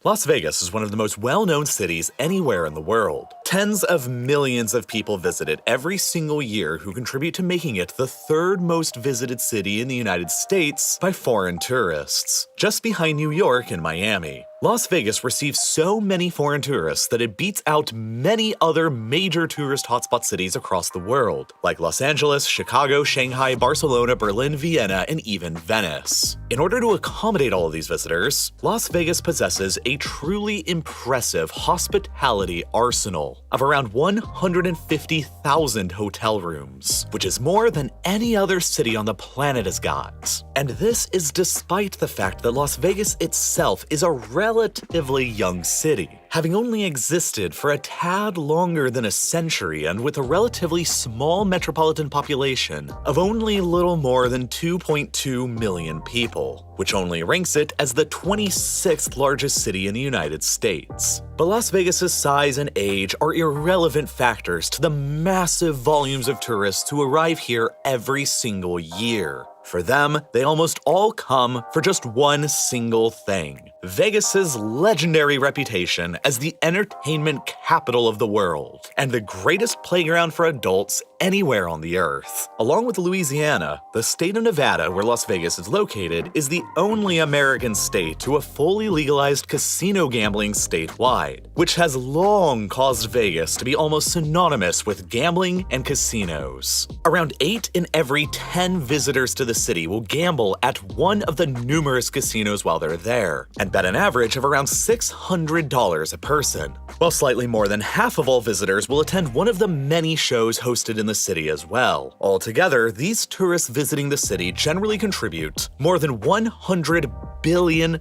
Las Vegas is one of the most well-known cities anywhere in the world. Tens of millions of people visit it every single year who contribute to making it the third most visited city in the United States by foreign tourists, just behind New York and Miami. Las Vegas receives so many foreign tourists that it beats out many other major tourist hotspot cities across the world, like Los Angeles, Chicago, Shanghai, Barcelona, Berlin, Vienna, and even Venice. In order to accommodate all of these visitors, Las Vegas possesses a truly impressive hospitality arsenal of around 150,000 hotel rooms, which is more than any other city on the planet has got. And this is despite the fact that Las Vegas itself is a relatively young city, having only existed for a tad longer than a century and with a relatively small metropolitan population of only little more than 2.2 million people, which only ranks it as the 26th largest city in the United States. But Las Vegas's size and age are irrelevant factors to the massive volumes of tourists who arrive here every single year. For them, they almost all come for just one single thing: Vegas's legendary reputation as the entertainment capital of the world and the greatest playground for adults anywhere on the earth. Along with Louisiana, the state of Nevada, where Las Vegas is located, is the only American state to have fully legalized casino gambling statewide, which has long caused Vegas to be almost synonymous with gambling and casinos. Around 8 in every 10 visitors to the city will gamble at one of the numerous casinos while they're there, and bet an average of around $600 a person, while slightly more than half of all visitors will attend one of the many shows hosted in the city as well. Altogether, these tourists visiting the city generally contribute more than $100 billion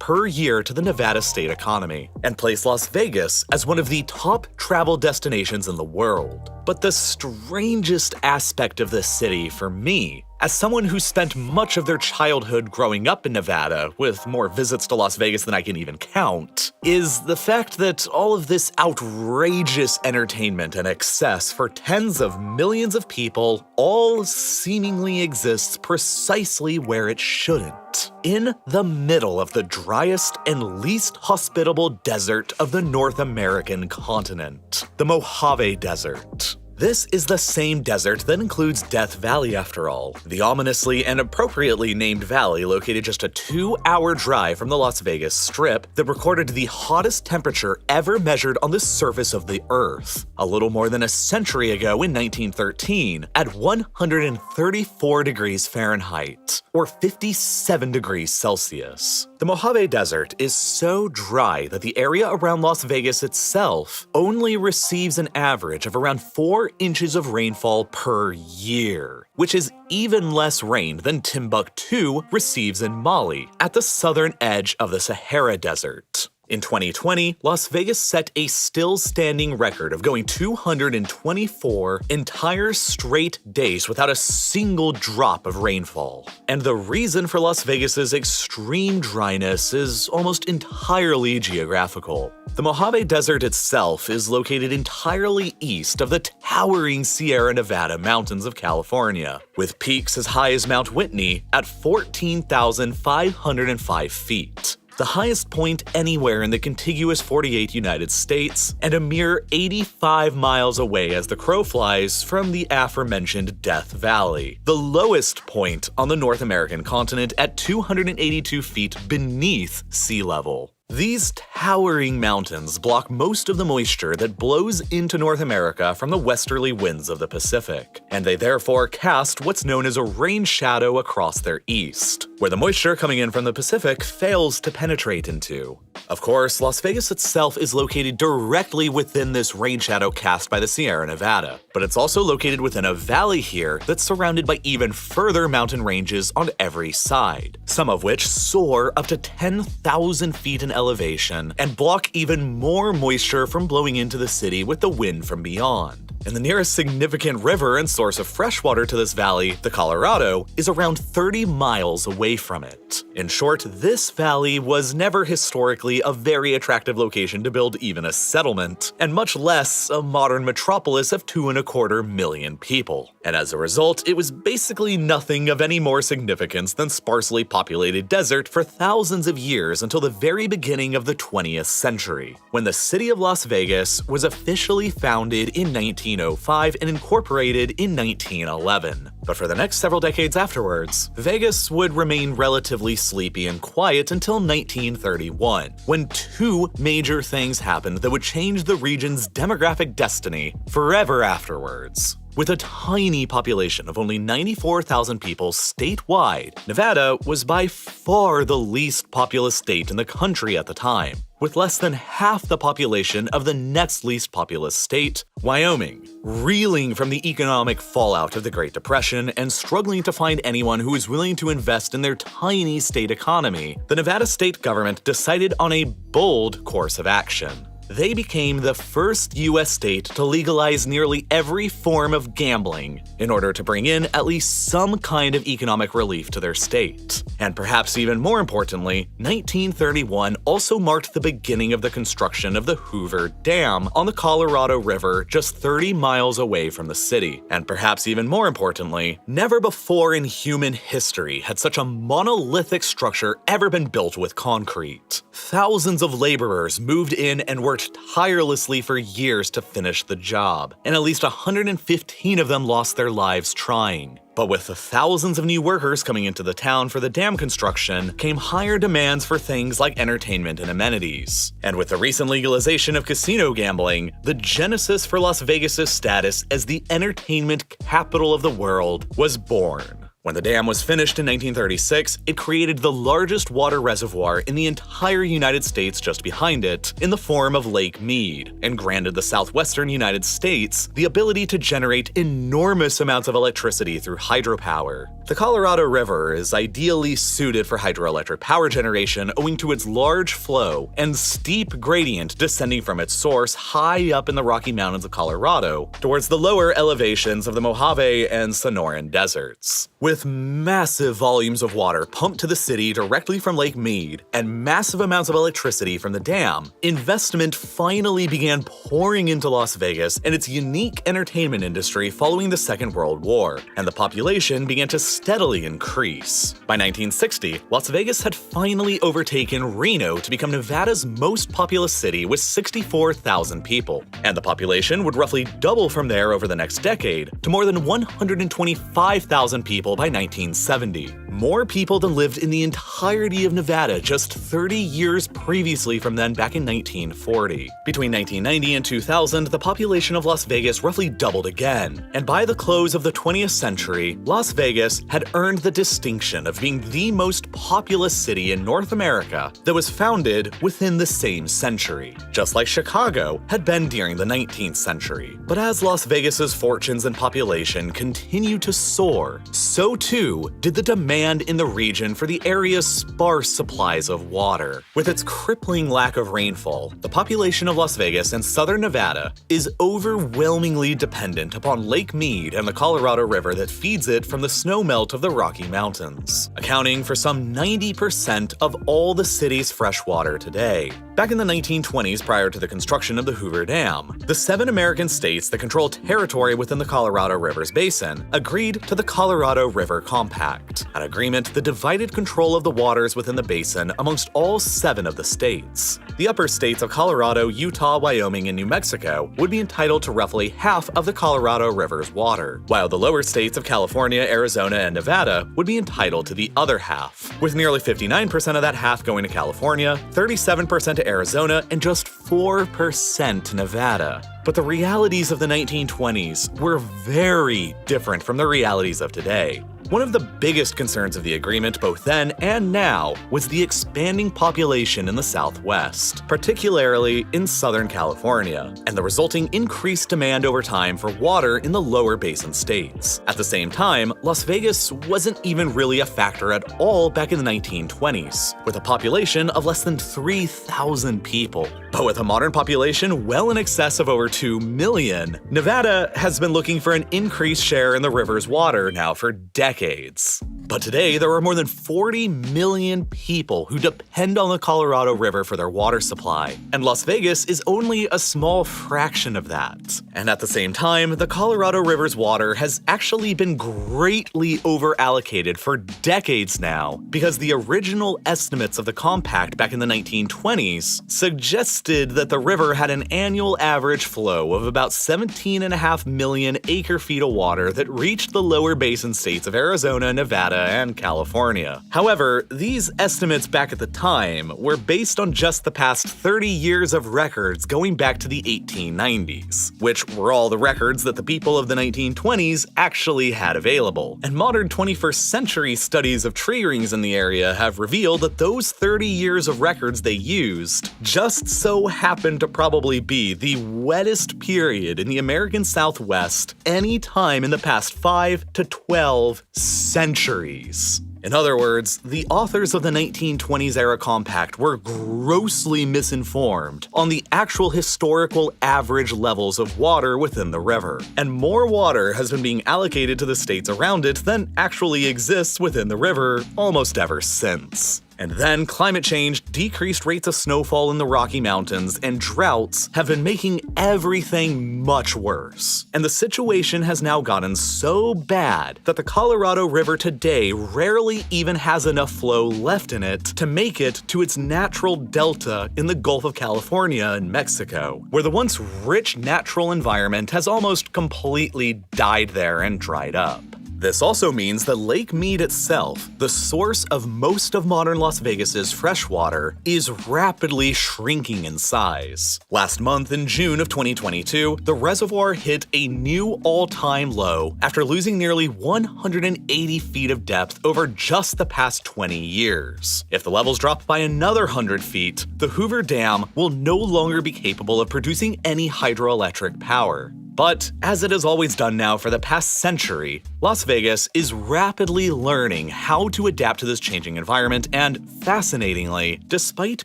per year to the Nevada state economy, and place Las Vegas as one of the top travel destinations in the world. But the strangest aspect of this city for me, as someone who spent much of their childhood growing up in Nevada, with more visits to Las Vegas than I can even count, is the fact that all of this outrageous entertainment and excess for tens of millions of people all seemingly exists precisely where it shouldn't. In the middle of the driest and least hospitable desert of the North American continent, the Mojave Desert. This is the same desert that includes Death Valley, after all, the ominously and appropriately named valley located just a 2-hour drive from the Las Vegas Strip that recorded the hottest temperature ever measured on the surface of the Earth, a little more than a century ago in 1913, at 134 degrees Fahrenheit, or 57 degrees Celsius. The Mojave Desert is so dry that the area around Las Vegas itself only receives an average of around 4 inches of rainfall per year, which is even less rain than Timbuktu receives in Mali, at the southern edge of the Sahara Desert. In 2020, Las Vegas set a still-standing record of going 224 entire straight days without a single drop of rainfall. And the reason for Las Vegas's extreme dryness is almost entirely geographical. The Mojave Desert itself is located entirely east of the towering Sierra Nevada mountains of California, with peaks as high as Mount Whitney at 14,505 feet. The highest point anywhere in the contiguous 48 United States, and a mere 85 miles away as the crow flies from the aforementioned Death Valley, the lowest point on the North American continent at 282 feet beneath sea level. These towering mountains block most of the moisture that blows into North America from the westerly winds of the Pacific, and they therefore cast what's known as a rain shadow across their east, where the moisture coming in from the Pacific fails to penetrate into. Of course, Las Vegas itself is located directly within this rain shadow cast by the Sierra Nevada, but it's also located within a valley here that's surrounded by even further mountain ranges on every side, some of which soar up to 10,000 feet in elevation and block even more moisture from blowing into the city with the wind from beyond. and the nearest significant river and source of freshwater to this valley, the Colorado, is around 30 miles away from it. In short, this valley was never historically a very attractive location to build even a settlement, and much less a modern metropolis of 2.25 million people. And as a result, it was basically nothing of any more significance than sparsely populated desert for thousands of years until the very beginning of the 20th century, when the city of Las Vegas was officially founded in 1905 and incorporated in 1911. But for the next several decades afterwards, Vegas would remain relatively sleepy and quiet until 1931, when two major things happened that would change the region's demographic destiny forever afterwards. With a tiny population of only 94,000 people statewide, Nevada was by far the least populous state in the country at the time, with less than half the population of the next least populous state, Wyoming. Reeling from the economic fallout of the Great Depression and struggling to find anyone who was willing to invest in their tiny state economy, the Nevada state government decided on a bold course of action. They became the first U.S. state to legalize nearly every form of gambling in order to bring in at least some kind of economic relief to their state. And perhaps even more importantly, 1931 also marked the beginning of the construction of the Hoover Dam on the Colorado River just 30 miles away from the city. And perhaps even more importantly, never before in human history had such a monolithic structure ever been built with concrete. Thousands of laborers moved in and worked tirelessly for years to finish the job, and at least 115 of them lost their lives trying. But with the thousands of new workers coming into the town for the dam construction came higher demands for things like entertainment and amenities. And with the recent legalization of casino gambling, the genesis for Las Vegas' status as the entertainment capital of the world was born. When the dam was finished in 1936, it created the largest water reservoir in the entire United States just behind it, in the form of Lake Mead, and granted the southwestern United States the ability to generate enormous amounts of electricity through hydropower. The Colorado River is ideally suited for hydroelectric power generation owing to its large flow and steep gradient descending from its source high up in the Rocky Mountains of Colorado towards the lower elevations of the Mojave and Sonoran deserts. With massive volumes of water pumped to the city directly from Lake Mead and massive amounts of electricity from the dam, investment finally began pouring into Las Vegas and its unique entertainment industry following the Second World War, and the population began to steadily increase. By 1960, Las Vegas had finally overtaken Reno to become Nevada's most populous city with 64,000 people, and the population would roughly double from there over the next decade to more than 125,000 people by 1970. More people than lived in the entirety of Nevada just 30 years previously from then back in 1940. Between 1990 and 2000, the population of Las Vegas roughly doubled again, and by the close of the 20th century, Las Vegas had earned the distinction of being the most populous city in North America that was founded within the same century, just like Chicago had been during the 19th century. But as Las Vegas's fortunes and population continued to soar, so too did the demand in the region for the area's sparse supplies of water. With its crippling lack of rainfall, the population of Las Vegas and southern Nevada is overwhelmingly dependent upon Lake Mead and the Colorado River that feeds it from the snowmelt of the Rocky Mountains, accounting for some 90% of all the city's fresh water today. Back in the 1920s, prior to the construction of the Hoover Dam, the 7 American states that control territory within the Colorado River's basin agreed to the Colorado River Compact, an agreement that divided control of the waters within the basin amongst all 7 of the states. The upper states of Colorado, Utah, Wyoming, and New Mexico would be entitled to roughly half of the Colorado River's water, while the lower states of California, Arizona, and Nevada would be entitled to the other half, with nearly 59% of that half going to California, 37% to Arizona, and just 4% to Nevada. But the realities of the 1920s were very different from the realities of today. One of the biggest concerns of the agreement both then and now was the expanding population in the Southwest, particularly in Southern California, and the resulting increased demand over time for water in the lower basin states. At the same time, Las Vegas wasn't even really a factor at all back in the 1920s, with a population of less than 3,000 people. But with a modern population well in excess of over 2 million, Nevada has been looking for an increased share in the river's water now for decades. But today, there are more than 40 million people who depend on the Colorado River for their water supply, and Las Vegas is only a small fraction of that. And at the same time, the Colorado River's water has actually been greatly overallocated for decades now, because the original estimates of the compact back in the 1920s suggested that the river had an annual average flow of about 17.5 million acre-feet of water that reached the lower basin states of Arizona, Nevada, and California. However, these estimates back at the time were based on just the past 30 years of records going back to the 1890s, which were all the records that the people of the 1920s actually had available. And modern 21st century studies of tree rings in the area have revealed that those 30 years of records they used just so happened to probably be the wettest period in the American Southwest any time in the past 5 to 12 centuries. In other words, the authors of the 1920s era compact were grossly misinformed on the actual historical average levels of water within the river, and more water has been being allocated to the states around it than actually exists within the river almost ever since. And then climate change, decreased rates of snowfall in the Rocky Mountains, and droughts have been making everything much worse. And the situation has now gotten so bad that the Colorado River today rarely even has enough flow left in it to make it to its natural delta in the Gulf of California and Mexico, where the once rich natural environment has almost completely died there and dried up. This also means that Lake Mead itself, the source of most of modern Las Vegas's fresh water, is rapidly shrinking in size. Last month, in June of 2022, the reservoir hit a new all-time low after losing nearly 180 feet of depth over just the past 20 years. If the levels drop by another 100 feet, the Hoover Dam will no longer be capable of producing any hydroelectric power. But, as it has always done now for the past century, Las Vegas is rapidly learning how to adapt to this changing environment, and fascinatingly, despite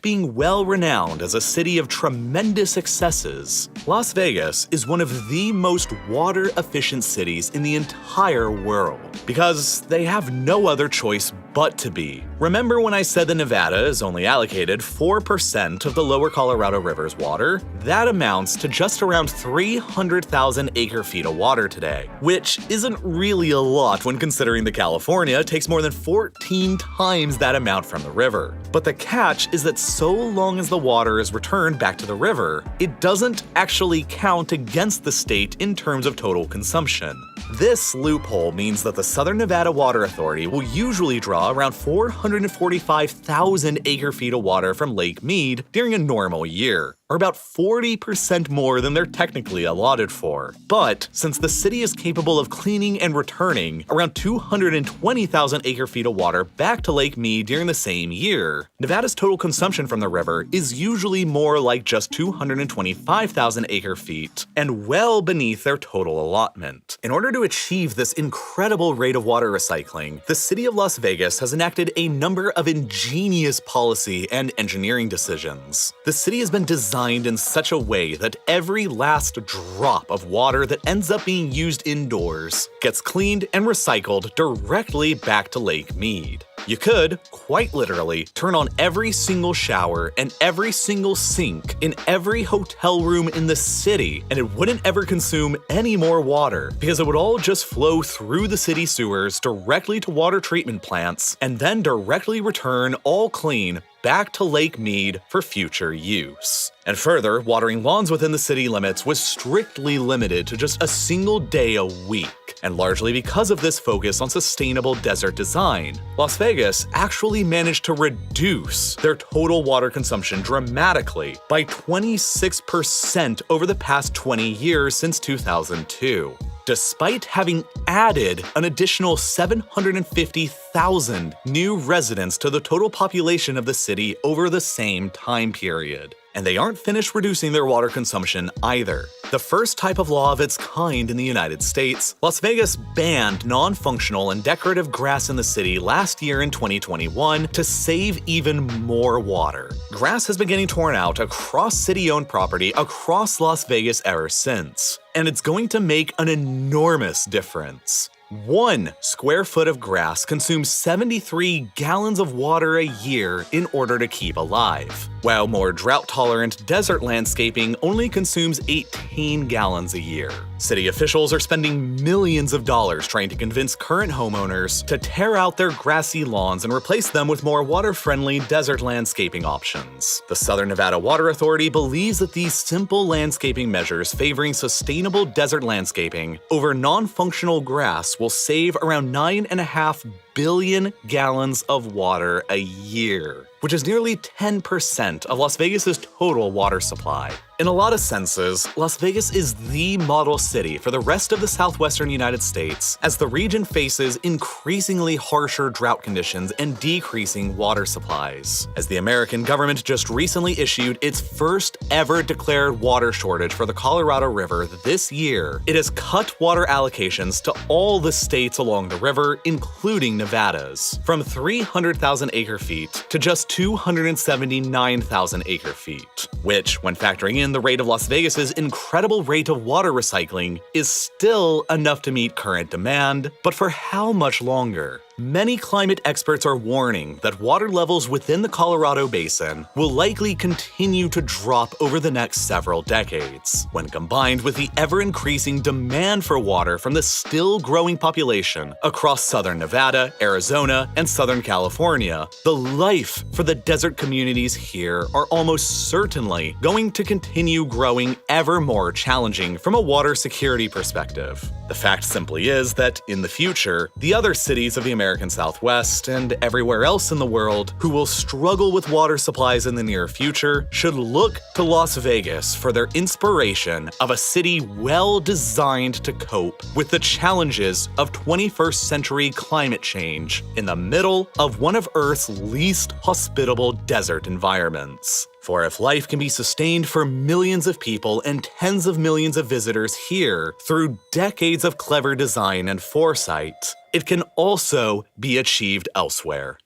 being well-renowned as a city of tremendous successes, Las Vegas is one of the most water-efficient cities in the entire world, because they have no other choice but to be. Remember when I said that Nevada is only allocated 4% of the lower Colorado River's water? That amounts to just around 300,000 acre-feet of water today, which isn't really a lot when considering that California takes more than 14 times that amount from the river. But the catch is that so long as the water is returned back to the river, it doesn't actually count against the state in terms of total consumption. This loophole means that the Southern Nevada Water Authority will usually draw around 445,000 acre-feet of water from Lake Mead during a normal year, or about 40% more than they're technically allotted for. But since the city is capable of cleaning and returning around 220,000 acre-feet of water back to Lake Mead during the same year, Nevada's total consumption from the river is usually more like just 225,000 acre-feet, and well beneath their total allotment. In order to achieve this incredible rate of water recycling, the city of Las Vegas has enacted a number of ingenious policy and engineering decisions. The city has been designed in such a way that every last drop of water that ends up being used indoors gets cleaned and recycled directly back to Lake Mead. You could, quite literally, turn on every single shower and every single sink in every hotel room in the city, and it wouldn't ever consume any more water, because it would all just flow through the city sewers directly to water treatment plants, and then directly return all clean back to Lake Mead for future use. And further, watering lawns within the city limits was strictly limited to just a single day a week. And largely because of this focus on sustainable desert design, Las Vegas actually managed to reduce their total water consumption dramatically by 26% over the past 20 years since 2002. Despite having added an additional 750,000 new residents to the total population of the city over the same time period. And they aren't finished reducing their water consumption either. The first type of law of its kind in the United States, Las Vegas banned non-functional and decorative grass in the city last year in 2021 to save even more water. Grass has been getting torn out across city-owned property across Las Vegas ever since, and it's going to make an enormous difference. 1 square foot of grass consumes 73 gallons of water a year in order to keep alive, while more drought-tolerant desert landscaping only consumes 18 gallons a year. City officials are spending millions of dollars trying to convince current homeowners to tear out their grassy lawns and replace them with more water-friendly desert landscaping options. The Southern Nevada Water Authority believes that these simple landscaping measures favoring sustainable desert landscaping over non-functional grass will save around 9.5 billion gallons of water a year, which is nearly 10% of Las Vegas's total water supply. In a lot of senses, Las Vegas is the model city for the rest of the southwestern United States as the region faces increasingly harsher drought conditions and decreasing water supplies. As the American government just recently issued its first ever declared water shortage for the Colorado River this year, it has cut water allocations to all the states along the river, including Nevada's, from 300,000 acre-feet to just 279,000 acre-feet, which, when factoring in the rate of Las Vegas's incredible rate of water recycling, is still enough to meet current demand, but for how much longer? Many climate experts are warning that water levels within the Colorado Basin will likely continue to drop over the next several decades. When combined with the ever-increasing demand for water from the still-growing population across southern Nevada, Arizona, and southern California, the life for the desert communities here are almost certainly going to continue growing ever more challenging from a water security perspective. The fact simply is that, in the future, the other cities of the American Southwest and everywhere else in the world who will struggle with water supplies in the near future should look to Las Vegas for their inspiration of a city well designed to cope with the challenges of 21st century climate change in the middle of one of Earth's least hospitable desert environments. For if life can be sustained for millions of people and tens of millions of visitors here through decades of clever design and foresight, it can also be achieved elsewhere.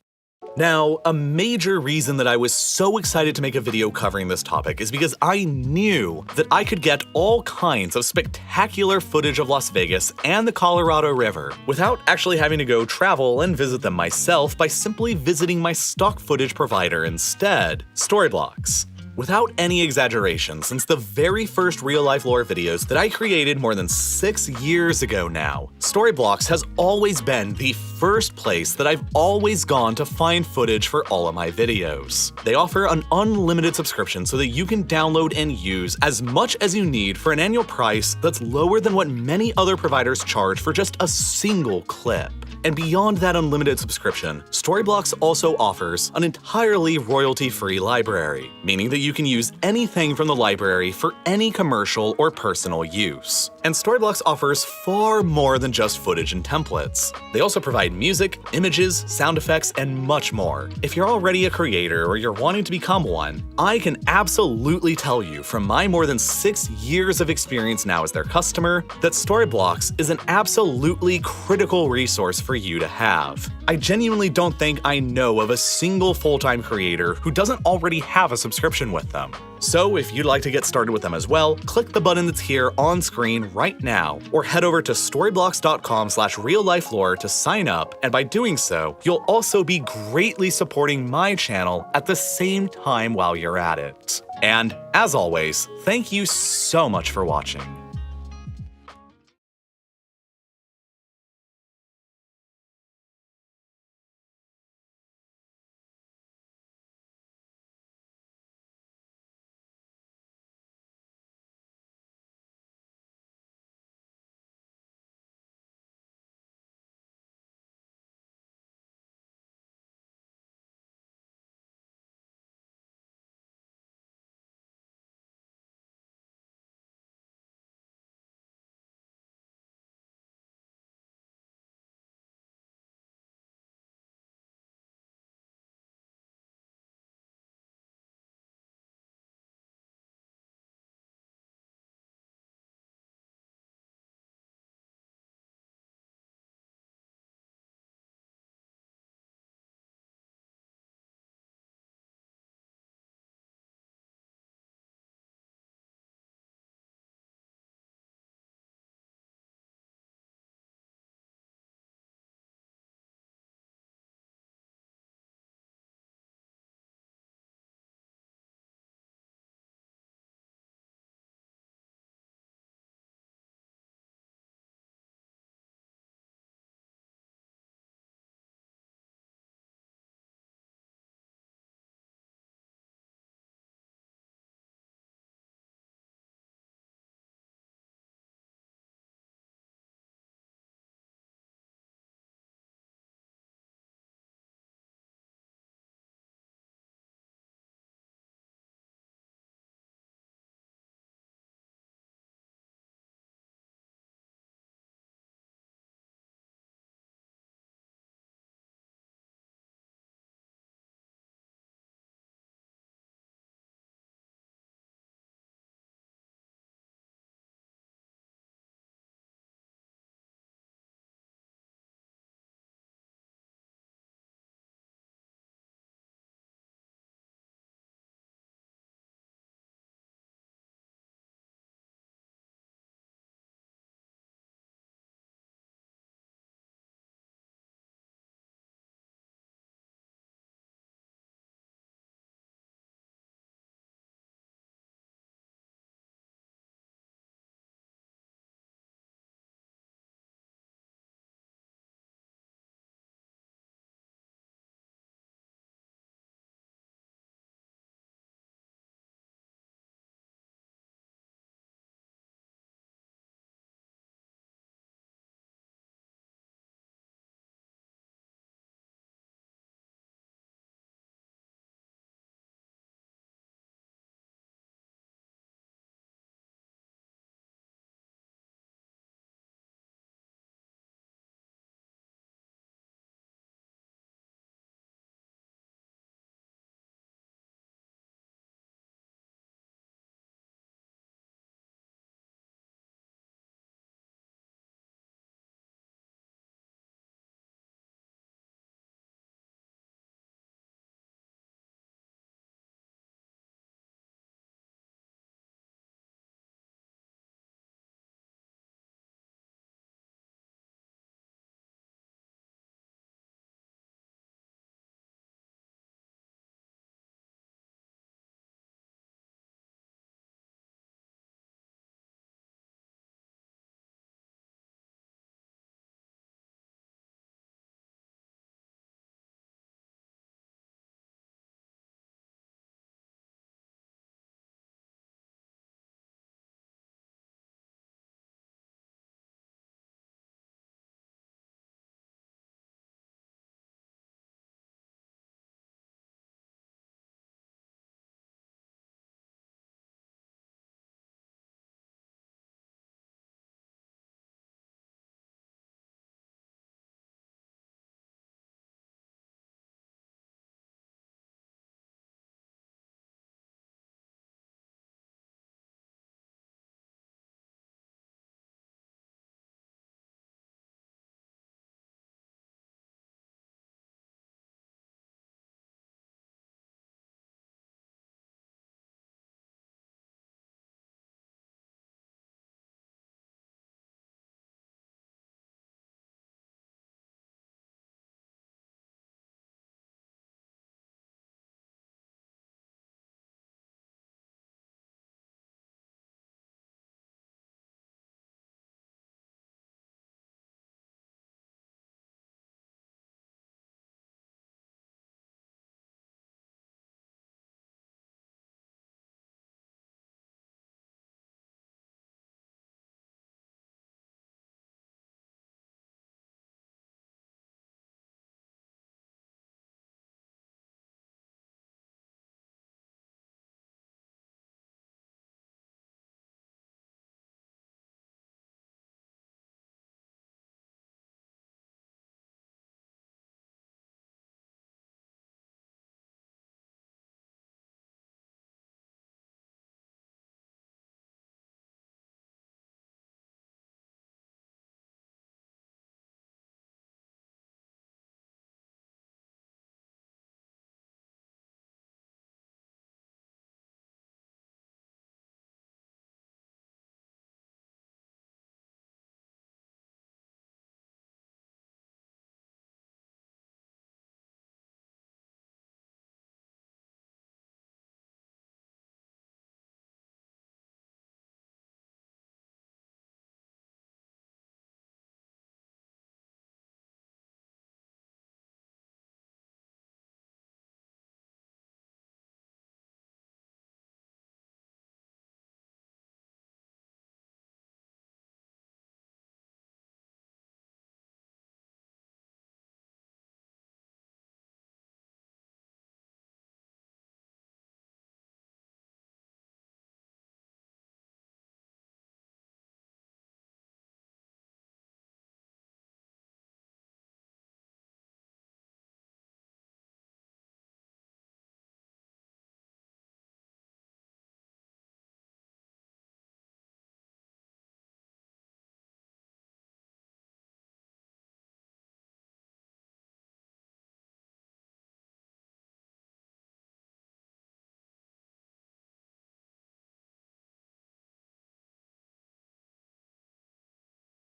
Now, a major reason that I was so excited to make a video covering this topic is because I knew that I could get all kinds of spectacular footage of Las Vegas and the Colorado River without actually having to go travel and visit them myself by simply visiting my stock footage provider instead, Storyblocks. Without any exaggeration, since the very first RealLifeLore videos that I created more than 6 years ago now, Storyblocks has always been the first place that I've always gone to find footage for all of my videos. They offer an unlimited subscription so that you can download and use as much as you need for an annual price that's lower than what many other providers charge for just a single clip. And beyond that unlimited subscription, Storyblocks also offers an entirely royalty-free library, meaning that you can use anything from the library for any commercial or personal use. And Storyblocks offers far more than just footage and templates. They also provide music, images, sound effects, and much more. If you're already a creator or you're wanting to become one, I can absolutely tell you from my more than 6 years of experience now as their customer that Storyblocks is an absolutely critical resource for you to have. I genuinely don't think I know of a single full-time creator who doesn't already have a subscription with them. So if you'd like to get started with them as well, click the button that's here on screen right now, or head over to storyblocks.com/reallifelore to sign up, and by doing so, you'll also be greatly supporting my channel at the same time while you're at it. And as always, thank you so much for watching.